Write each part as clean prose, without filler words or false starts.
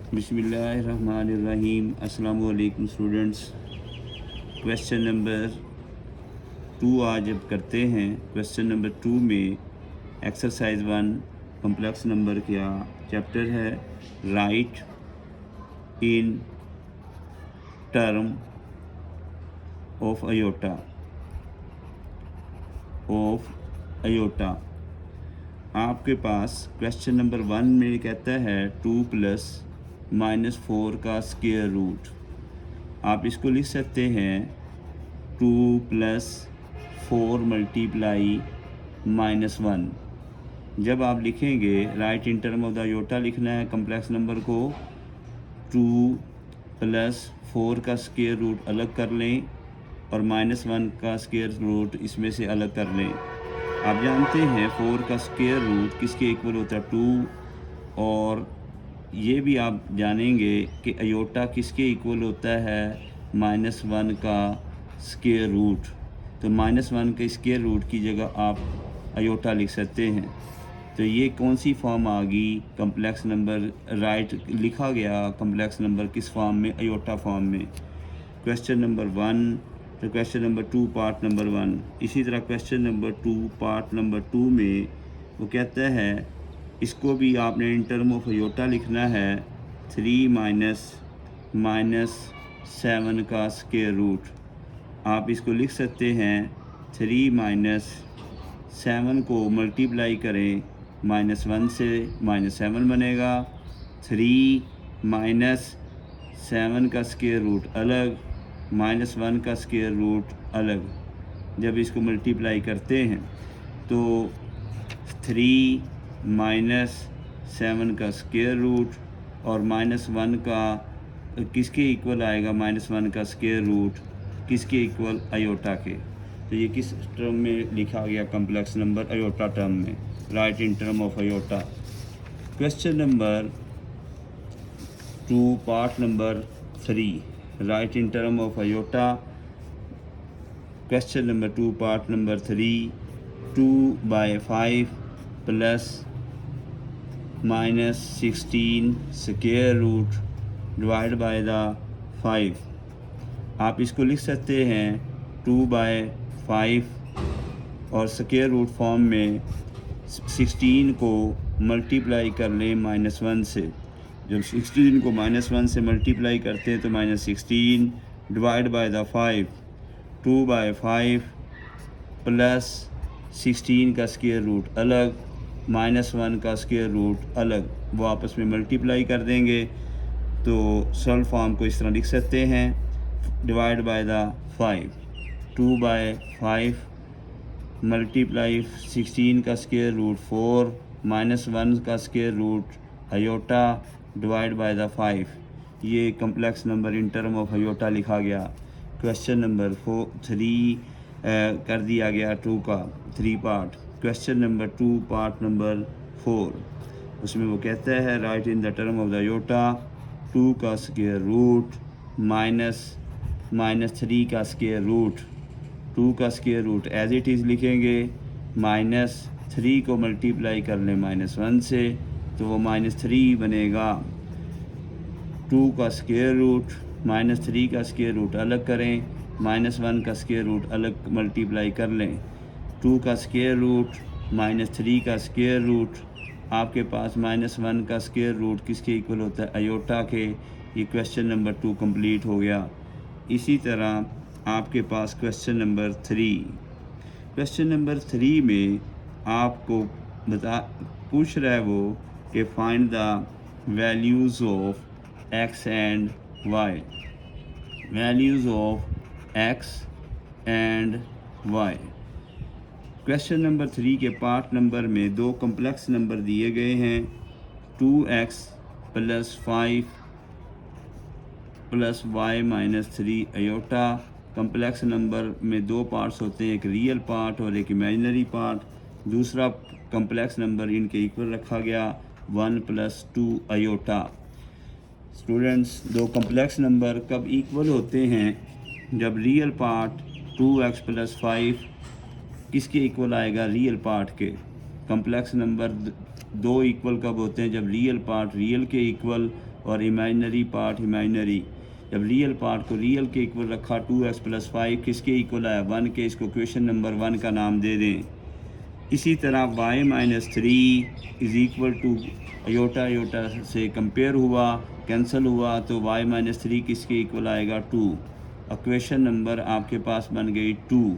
बिस्मिल्लाहिर्रहमानिर्रहीम। अस्सलाम वालेकुम स्टूडेंट्स। क्वेश्चन नंबर 2 आज अब करते हैं। क्वेश्चन नंबर 2 में एक्सरसाइज 1 कम्प्लेक्स नंबर का चैप्टर है। Write in term of iota. आपके पास क्वेश्चन नंबर 1 में कहता है 2 + -4 का स्क्वायर रूट। आप इसको लिख सकते हैं 2 + 4 × -1। जब आप लिखेंगे write in term of the iota लिखना है कम्प्लेक्स नंबर को। 2 + 4 का स्क्वायर रूट अलग कर लें और -1 का स्क्वायर रूट इसमें से अलग कर लें। आप जानते हैं 4 का स्क्वायर रूट किसके इक्वल होता है 2, और ये भी आप जानेंगे कि अयोटा किसके इक्वल होता है -1 का स्क्वायर रूट। तो -1 के स्क्वायर रूट की जगह आप अयोटा लिख सकते हैं। तो ये कौन सी फॉर्म आ गई कम्प्लेक्स नंबर। राइट लिखा गया कम्प्लेक्स नंबर किस फॉर्म में, अयोटा फॉर्म में। क्वेश्चन नंबर 1 तो क्वेश्चन नंबर 2 पार्ट नंबर 1। इसी तरह क्वेश्चन नंबर 2 पार्ट नंबर 2 में वो कहता है इसको भी आपने इन टर्म ऑफ अयोटा लिखना है। 3 - -7 का स्क्वायर रूट। आप इसको लिख सकते हैं 3 - 7 को मल्टीप्लाई करें -1 से, -7 बनेगा। 3 - 7 का स्क्वायर रूट अलग, -1 का स्क्वायर रूट अलग। जब इसको मल्टीप्लाई करते हैं तो 3 - 7 का स्क्वायर रूट और -1 का किसके इक्वल आएगा, -1 का स्क्वायर रूट किसके इक्वल, अयोटा के। तो ये किस टर्म में लिखा गया कम्प्लेक्स नंबर, अयोटा टर्म में। Write in term of iota. Question number 2 part number 3 write in term of iota. Question number 2 part number 3 2/5 + -16 square root divide by the 5। आप इसको लिख सकते हैं 2/5 और स्क्वायर रूट फॉर्म में 16 को मल्टीप्लाई कर लें -1 से। जब 16 को -1 से मल्टीप्लाई करते हैं तो -16 डिवाइड बाय द 5। 2/5 + 16 का स्क्वायर रूट अलग, -1 का स्क्वायर रूट अलग, वो आपस में मल्टीप्लाई कर देंगे। तो सॉल्व फॉर्म को इस तरह लिख सकते हैं डिवाइड बाय द 5। 2/5 मल्टीप्लाई 16 का स्क्वायर रूट 4 -1 का square root iota divide by the 5। ये complex number in term of iota लिखा गया। क्वेश्चन नंबर 3 कर दिया गया 2 का 3 part. Question number 2 part number 4 उसमें वो कहता है write in the term of the iota 2 का स्क्वायर रूट -3 का स्क्वायर रूट। 2 का square root as it is लिखेंगे, -3 को मल्टीप्लाई कर लें -1 से तो वो -3 बनेगा। 2 का स्क्वायर रूट -3 का स्क्वायर रूट अलग करें, -1 का स्क्वायर रूट अलग मल्टीप्लाई कर लें। 2 का स्क्वायर रूट -3 का स्क्वायर रूट, आपके पास -1 का स्क्वायर रूट किसके इक्वल होता है, अयोटा के। ये क्वेश्चन नंबर 2 कंप्लीट हो गया। इसी तरह आपके पास क्वेश्चन नंबर 3। क्वेश्चन नंबर 3 में आपको पूछ रहा है वो कि find the values of x and y। Values of x and y। Question number 3 के पार्ट नंबर में 2 कम्प्लेक्स नंबर दिए गए हैं। 2x + 5 + y - 3 aorta. Complex number में 2 पार्ट्स होते हैं, एक रियल पार्ट और एक इमेजिनरी पार्ट। दूसरा कम्प्लेक्स नंबर इनके इक्वल रखा गया 1 + 2 अयोटा। स्टूडेंट्स, 2 कम्प्लेक्स नंबर कब इक्वल होते हैं, जब रियल पार्ट 2x + 5 किसके इक्वल आएगा, रियल पार्ट के। कम्प्लेक्स नंबर 2 इक्वल कब होते हैं, जब रियल पार्ट रियल के इक्वल और इमेजिनरी पार्ट इमेजिनरी। जब रियल पार्ट को रियल के इक्वल रखा 2x + 5 किसके इक्वल आया 1 के, इसको क्वेश्चन नंबर 1 का नाम दे दें। इसी तरह y - 3 is equal to aorta से कंपेयर हुआ, कैंसिल हुआ, तो y - 3 किसके इक्वल आएगा 2। क्वेश्चन नंबर आपके पास बन गई 2।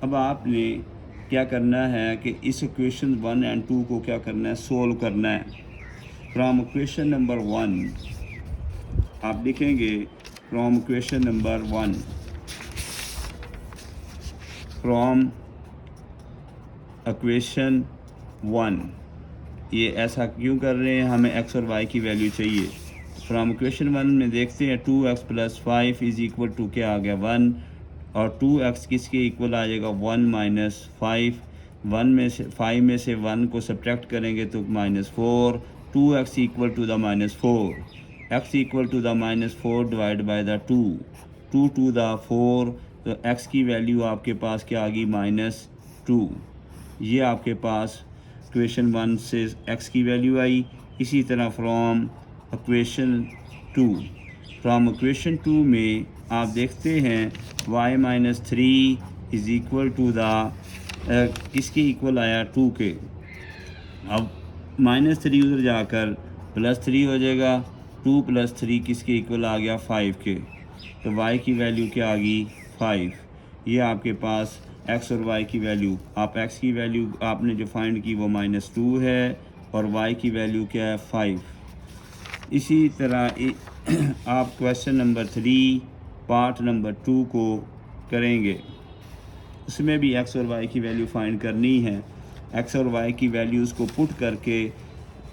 अब आपने क्या करना है कि इस इक्वेशन 1 और 2 को क्या करना है, सोल्व करना है। फ्रॉम इक्वेशन नंबर 1 आप लिखेंगे from equation number 1, from equation 1। ये ऐसा क्यों कर रहे हैं, हमें x और y की वैल्यू चाहिए। फ्रॉम इक्वेशन 1 में देखते हैं 2x + 5 इज़ इक्वल टू क्या आ गया 1, और 2x किसके इक्वल आ जाएगा 1 - 5। 5 में से 1 को सब्ट्रैक्ट करेंगे तो -4। 2x equal to the -4, x equal to the -4 divide by the 2, 2 to the 4, तो x की वैल्यू आपके पास क्या आ गई -2। ये आपके पास इक्वेशन 1 से x की वैल्यू आई। इसी तरह फ्रॉम इक्वेशन 2, फ्रॉम इक्वेशन 2 में आप देखते हैं y - 3 is equal to the किसके इक्वल आया 2 के। अब -3 उधर जाकर +3 हो जाएगा, 2 + 3 किसके इक्वल आ गया 5 के, तो y की वैल्यू क्या आ गई 5। ये आपके पास x और y की वैल्यू, आप x की वैल्यू आपने जो फाइंड की वो -2 है और y की वैल्यू क्या है 5। इसी तरह आप क्वेश्चन नंबर 3 पार्ट नंबर 2 को करेंगे, उसमें भी x और y की वैल्यू फाइंड करनी है। x और y की वैल्यूज़ को पुट करके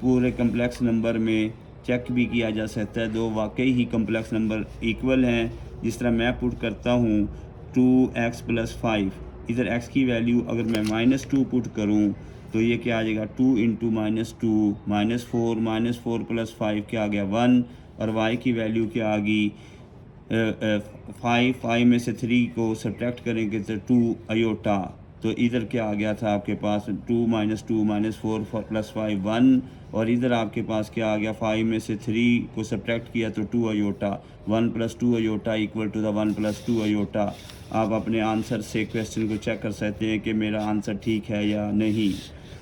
पूरे कम्प्लेक्स नंबर में चेक भी किया जा सकता है, दो वाकई ही कम्प्लेक्स नंबर इक्वल हैं। जिस तरह मैं पुट करता हूँ 2x + 5, इधर x की वैल्यू अगर मैं -2 पुट करूँ तो ये क्या आ जाएगा 2 × -2 -4 + 5 क्या आ गया 1, और y की वैल्यू क्या आ गई 5 में से 3 को सब्ट्रैक्ट करेंगे तो 2 अयोटा, तो इधर क्या आ गया था आपके पास 2 - 2 -4 + 5 1, और इधर आपके पास क्या आ गया 5 में से 3 को सब्ट्रैक्ट किया तो 2 iota, 1 + 2 iota equal to the 1 + 2 iota. आप अपने आंसर से क्वेश्चन को चेक कर सकते हैं कि मेरा आंसर ठीक है या नहीं।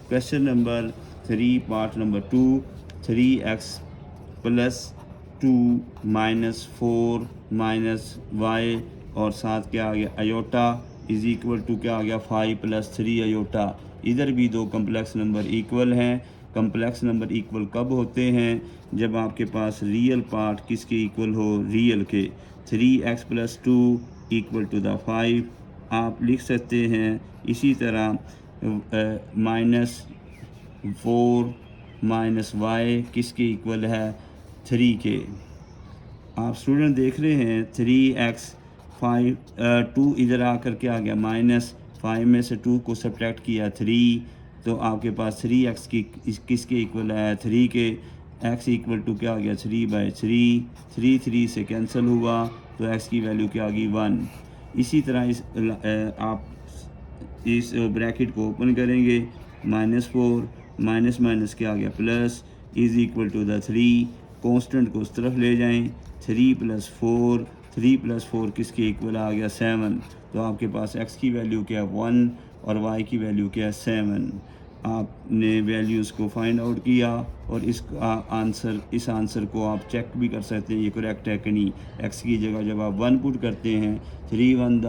Question number 3 part number 2, 3x + 2 - 4 - y और साथ क्या आ गया अयोटा इज़ इक्वल टू क्या आ गया 5 + 3 अयोटा। इधर भी दो कम्प्लेक्स नंबर इक्वल हैं। कम्प्लेक्स नंबर इक्वल कब होते हैं, जब आपके पास रियल पार्ट किसके इक्वल हो, रियल के। 3x + 2 इक्वल टू द 5 आप लिख सकते हैं। इसी तरह -4 - y किसके इक्वल है 3 के। आप स्टूडेंट देख रहे हैं 3x 2 इधर आकर के आ गया -5 में से 2 को सब्ट्रैक्ट किया 3, तो आपके पास 3x किसके इक्वल है 3 के। x इक्वल टू क्या आ गया 3/3, 3 से कैंसिल हुआ तो x की वैल्यू क्या आ गई 1। इसी तरह आप इस ब्रैकेट को ओपन करेंगे -4 माइनस क्या आ गया plus is equal to the 3, constant को उस तरफ ले जाएं 3 + 4 किसके इक्वल आ गया 7, तो आपके पास x की वैल्यू क्या है 1 और y की वैल्यू क्या है 7। आपने वैल्यूज़ को फाइंड आउट किया और इस आंसर को आप चेक भी कर सकते हैं ये करेक्ट है कि नहीं। x की जगह जब आप 1 पुट करते हैं 3 × 1 =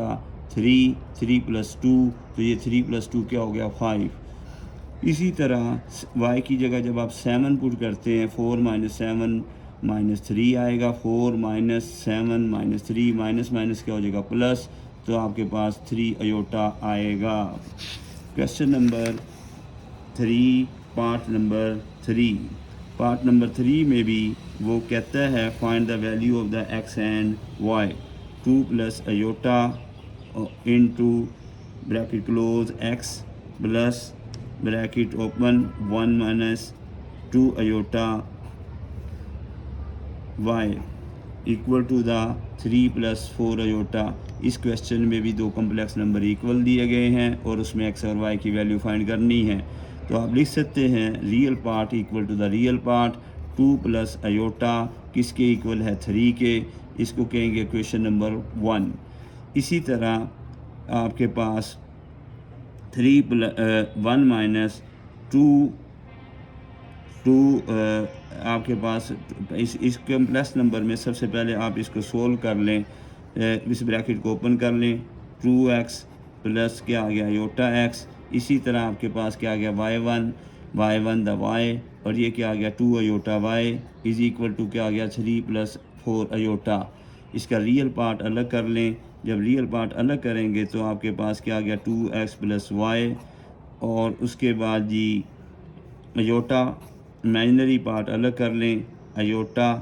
3, 3 + 2 तो ये 3 + 2 क्या हो गया 5। इसी तरह y की जगह जब आप 7 पुट करते हैं 4 - 7 -3 आएगा, 4 - 7 - 3 माइनस क्या हो जाएगा प्लस, तो आपके पास 3 अयोटा आएगा। क्वेश्चन नंबर 3 पार्ट नंबर 3 में भी वो कहता है find the value of the x and y। 2 + iota into bracket close x plus bracket open 1 - 2 iota y equal to the 3 + 4 iota. इस क्वेश्चन में भी दो कम्प्लेक्स नंबर इक्वल दिए गए हैं और उसमें x और y की वैल्यू फाइंड करनी है। तो आप लिख सकते हैं real part equal to the real part, 2 plus iota किसके इक्वल है 3 के, इसको कहेंगे क्वेश्चन नंबर 1। इसी तरह आपके पास 3 प्लस 1 माइनस 2 आपके पास इस कम्प्लेक्स नंबर में सबसे पहले आप इसको सोल्व कर लें, इस ब्रैकेट को ओपन कर लें। 2x प्लस क्या आ गया योटा x, इसी तरह आपके पास क्या आ गया y1 द y, और ये क्या आ गया 2 iota y is equal to क्या आ गया 3 प्लस 4 अयोटा। इसका रियल पार्ट अलग कर लें, जब रियल पार्ट अलग करेंगे तो आपके पास क्या आ गया 2x प्लस y, और उसके बाद जी अयोटा इमेजिनरी पार्ट अलग कर लें, अयोटा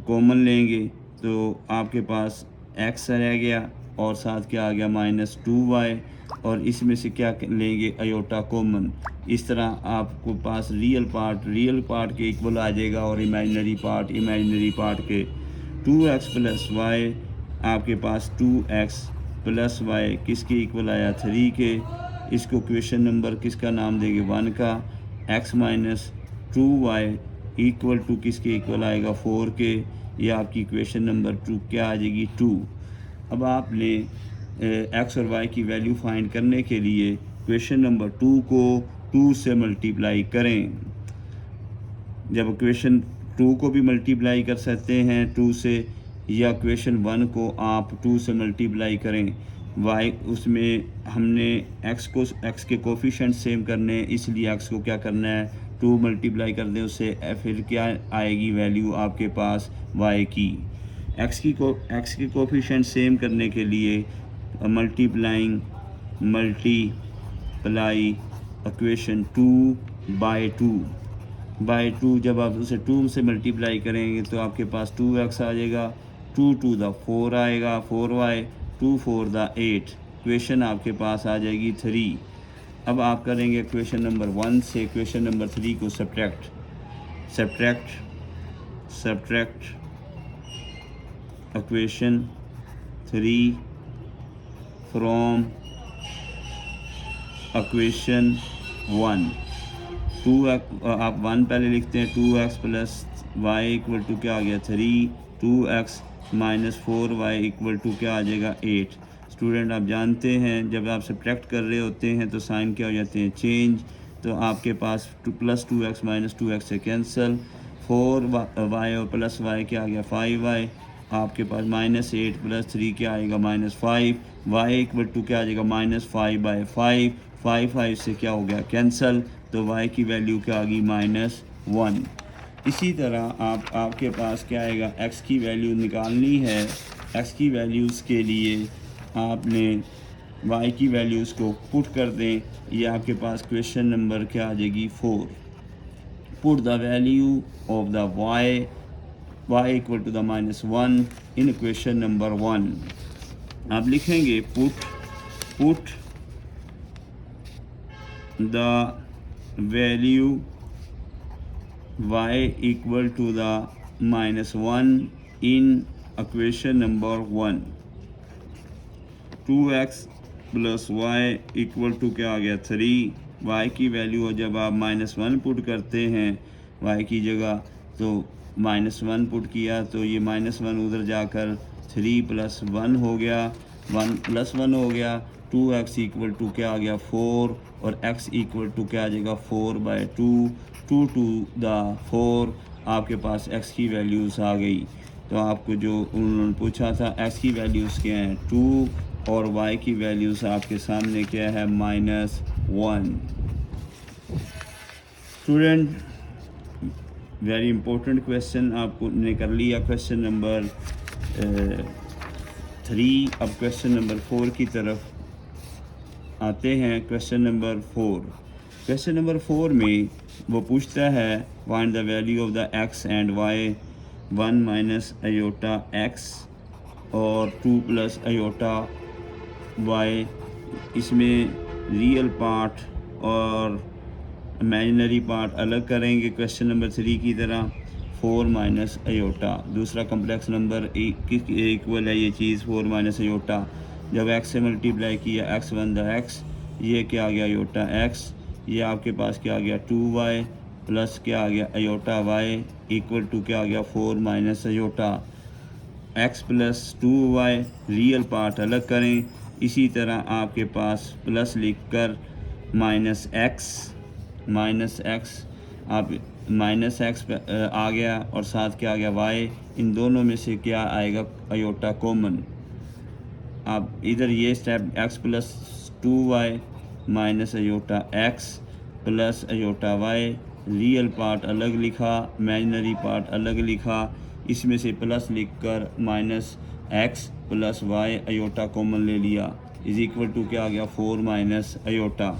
कॉमन लेंगे तो आपके पास x रह गया और साथ क्या आ गया -2y, और इसमें से क्या लेंगे अयोटा कॉमन। इस तरह आपको पास रियल पार्ट के इक्वल आ जाएगा और इमेजिनरी पार्ट के। 2x प्लस y आपके पास 2x प्लस y किसके इक्वल आया 3 के, इसको क्वेश्चन नंबर किसका नाम देंगे 1 का। x minus 2y equal to किसके इक्वल आएगा 4 के, ये आपकी क्वेश्चन नंबर 2 क्या आ जाएगी 2। अब आपने x और y की वैल्यू फाइंड करने के लिए क्वेश्चन नंबर 2 को 2 से मल्टीप्लाई करें। जब क्वेश्चन 2 को भी मल्टीप्लाई कर सकते हैं 2 से, या क्वेश्चन 1 को आप 2 से मल्टीप्लाई करें। y उसमें हमने x के कोफिशिएंट सेम करने, इसलिए x को क्या करना है 2 मल्टीप्लाई कर दें उससे, फिर क्या आएगी वैल्यू आपके पास y की। x के कोफिशिएंट सेम करने के लिए मल्टीप्लाई इक्वेशन 2 बाय 2 जब आप उसे 2 से मल्टीप्लाई करेंगे तो आपके पास 2x आ जाएगा, 2 टू द 4 आएगा 4y, 2 4 द 8, क्वेश्चन आपके पास आ जाएगी 3। अब आप करेंगे क्वेश्चन नंबर 1 से क्वेश्चन नंबर 3 को सब्ट्रैक्ट इक्वेशन 3 फ्रॉम इक्वेशन 1। 2 आप 1 पहले लिखते हैं, 2x plus y equal to क्या आ गया 3, 2x minus 4y equal to क्या आ जाएगा 8। स्टूडेंट आप जानते हैं जब आप सब्ट्रैक्ट कर रहे होते हैं तो साइन क्या हो जाते हैं चेंज, तो आपके पास प्लस 2x माइनस 2x से कैंसिल, 4y और प्लस y क्या आ गया 5y, आपके पास -8 प्लस 3 क्या आएगा -5, y इक्वल टू क्या आ जाएगा -5/5, 5 से क्या हो गया कैंसिल, तो y की वैल्यू क्या आ गई -1। इसी तरह आपके पास क्या आएगा x की वैल्यू निकालनी है। x की वैल्यूज़ के लिए आपने y की वैल्यूज़ को पुट कर दें, ये आपके पास क्वेश्चन नंबर क्या आ जाएगी 4। Put the value of the y equal to the -1 in question number 1। आप लिखेंगे put the value y equal to the -1 in equation number 1। 2x plus y equal to क्या आ गया 3, y की वैल्यू जब आप -1 पुट करते हैं y की जगह, तो -1 पुट किया तो ये -1 उधर जाकर 3 प्लस 1 हो गया, 1 प्लस 1 हो गया, 2x इक्वल टू क्या आ गया 4, और x इक्वल टू क्या आ जाएगा 4/2, 2 टू द 4, आपके पास x की वैल्यूज़ आ गई। तो आपको जो उन्होंने पूछा था x की वैल्यूज़ क्या हैं 2, और y की वैल्यूज़ आपके सामने क्या है -1। स्टूडेंट वेरी इंपॉर्टेंट क्वेश्चन आपको ने कर लिया क्वेश्चन नंबर 3। अब क्वेश्चन नंबर 4 की तरफ आते हैं। क्वेश्चन नंबर 4 में वो पूछता है find the value of the x and y, 1 minus iota x और 2 प्लस अयोटा y। इसमें रियल पार्ट और इमेजिनरी पार्ट अलग करेंगे क्वेश्चन नंबर 3 की तरह। 4 माइनस अयोटा, दूसरा कम्प्लेक्स नंबर इक्वल है ये चीज़ 4 माइनस अयोटा। जब x से मल्टीप्लाई किया x1 द x, ये क्या आ गया अयोटा x, ये आपके पास क्या आ गया 2y, प्लस क्या आ गया अयोटा वाई इक्वल टू क्या आ गया 4 minus iota x plus 2y, real part अलग करें। इसी तरह आपके पास प्लस लिख कर माइनस एक्स आप माइनस एक्स आ गया और साथ क्या आ गया y, इन दोनों में से क्या आएगा अयोटा कॉमन। आप इधर ये step x plus 2y minus iota x plus iota y, real part अलग लिखा, इमेजिनरी पार्ट अलग लिखा, इसमें से प्लस लिखकर minus x plus y iota common ले लिया इज इक्वल टू क्या आ गया 4 माइनस अयोटा।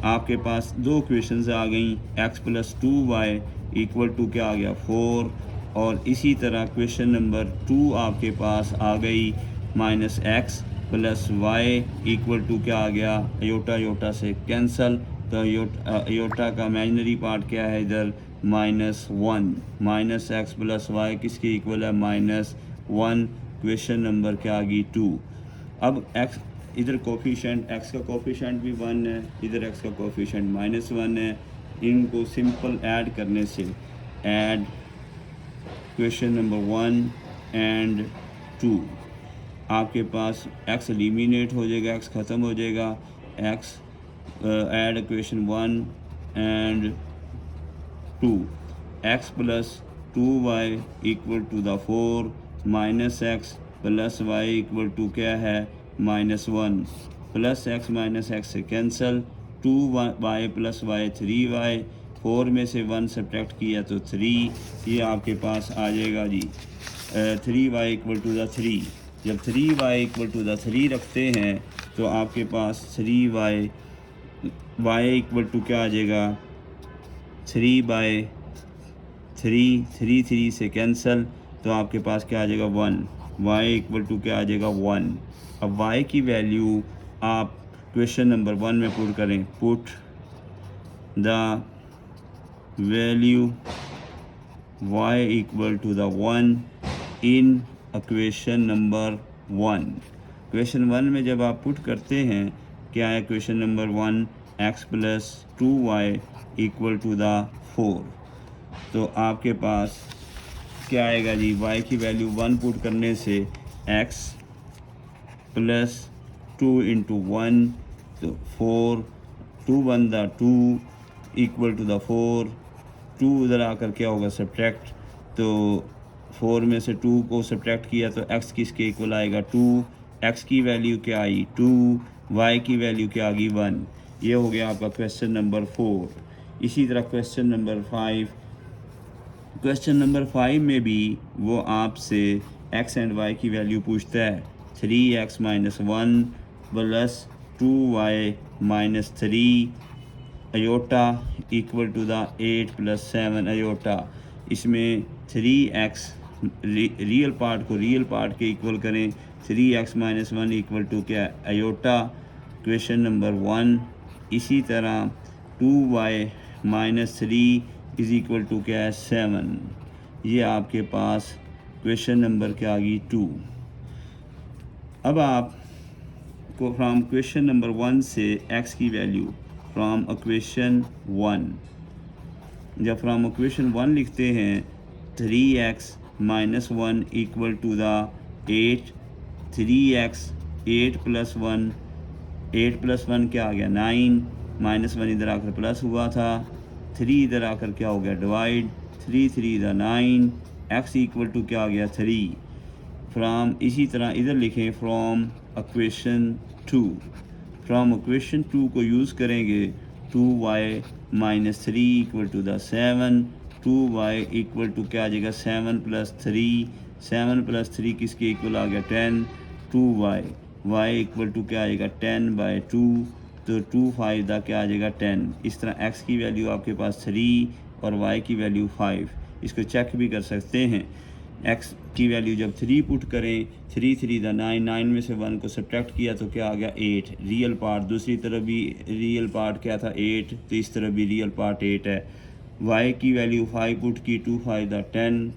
आपके पास दो क्वेश्चंस आ गई, x plus 2y equal to क्या आ गया 4, और इसी तरह क्वेश्चन नंबर 2 आपके पास आ गई minus x plus y equal to क्या आ गया अयोटा अयोटा से कैंसल, तो अयोटा का इमेजिनरी पार्ट क्या है इधर -1, माइनस एक्स प्लस वाई किसके इक्वल है -1। क्वेश्चन नंबर क्या आ गई 2। अब एक्स इधर कोफिशिएंट एक्स का कोफिशिएंट भी 1 है, इधर एक्स का कोफिशिएंट -1 है। इनको सिंपल ऐड करने से ऐड क्वेश्चन नंबर 1 एंड 2 आपके पास x एलिमिनेट हो जाएगा, x ख़त्म हो जाएगा। x add question 1 and 2 x plus 2y equal to the 4 minus x plus y equal to क्या है -1, प्लस एक्स माइनस एक्स से cancel, 2y plus y 3y, 4 में से 1 सब्ट्रैक्ट किया तो 3, ये आपके पास आ जाएगा जी 3y इक्वल टू द 3। जब 3y इक्वल टू द 3 रखते हैं तो आपके पास 3y y इक्वल टू क्या आ जाएगा 3/3, 3 से कैंसल, तो आपके पास क्या आ जाएगा 1, y इक्वल टू क्या आ जाएगा 1। अब y की वैल्यू आप क्वेश्चन नंबर 1 में पुट करें, put the value y equal to the 1 in question number 1। Question 1 में जब आप पुट करते हैं क्या है question number 1 x plus 2y equal to the 4, तो आपके पास क्या आएगा जी y की वैल्यू 1 पुट करने से x प्लस 2 इंटू 1 तो 4, 2 1 द 2 इक्वल टू द 4, 2 उधर आकर क्या होगा सब्ट्रैक्ट, तो 4 में से 2 को सब्ट्रैक्ट किया तो x किसके इक्वल आएगा 2, x की वैल्यू क्या आई 2, y की वैल्यू क्या आ गई 1। ये हो गया आपका क्वेश्चन नंबर 4। इसी तरह क्वेश्चन नंबर 5, क्वेश्चन नंबर 5 में भी वो आपसे x एंड y की वैल्यू पूछता है, 3x minus 1 plus 2y minus 3 iota equal to the 8 plus 7 iota. इसमें 3x रियल पार्ट को रियल पार्ट के इक्वल करें, 3x माइनस 1 इक्वल टू क्या अयोटा क्वेश्चन नंबर 1। इसी तरह 2y minus 3 is equal to क्या है 7। ये आपके पास क्वेश्चन नंबर क्या आ गई 2। अब आप को फ्रॉम क्वेश्चन नंबर 1 से x की वैल्यू फ्रॉम इक्वेशन 1, जब फ्रॉम इक्वेशन 1 लिखते हैं 3x minus 1 equal to the 8, 3x 8 plus 1, 8 plus 1 क्या आ गया 9, माइनस 1 इधर आकर प्लस हुआ था, 3 इधर आकर क्या हो गया divide, 3 3 the 9, x equal to क्या आ गया 3। फ्रॉम इसी तरह इधर लिखें फ्रॉम इक्वेशन 2, फ्रॉम इक्वेशन 2 को यूज़ करेंगे 2y minus 3 equal to the 7, 2y equal to क्या आ जाएगा 7 प्लस 3, 7 प्लस 3 किसके इक्वल आ गया 10, 2y, y इक्वल टू क्या आएगा 10/2, तो 2 5 दा क्या आ जाएगा 10। इस तरह x की वैल्यू आपके पास 3 और y की वैल्यू 5, इसको चेक भी कर सकते हैं। x की वैल्यू जब 3 पुट करें, 3 3 दा 9, 9 में से 1 को सब्ट्रैक्ट किया तो क्या आ गया 8, रियल पार्ट दूसरी तरफ भी रियल पार्ट क्या था 8, तो इस तरफ भी रियल पार्ट 8 है। y की वैल्यू 5 पुट की, 2 5 दा 10,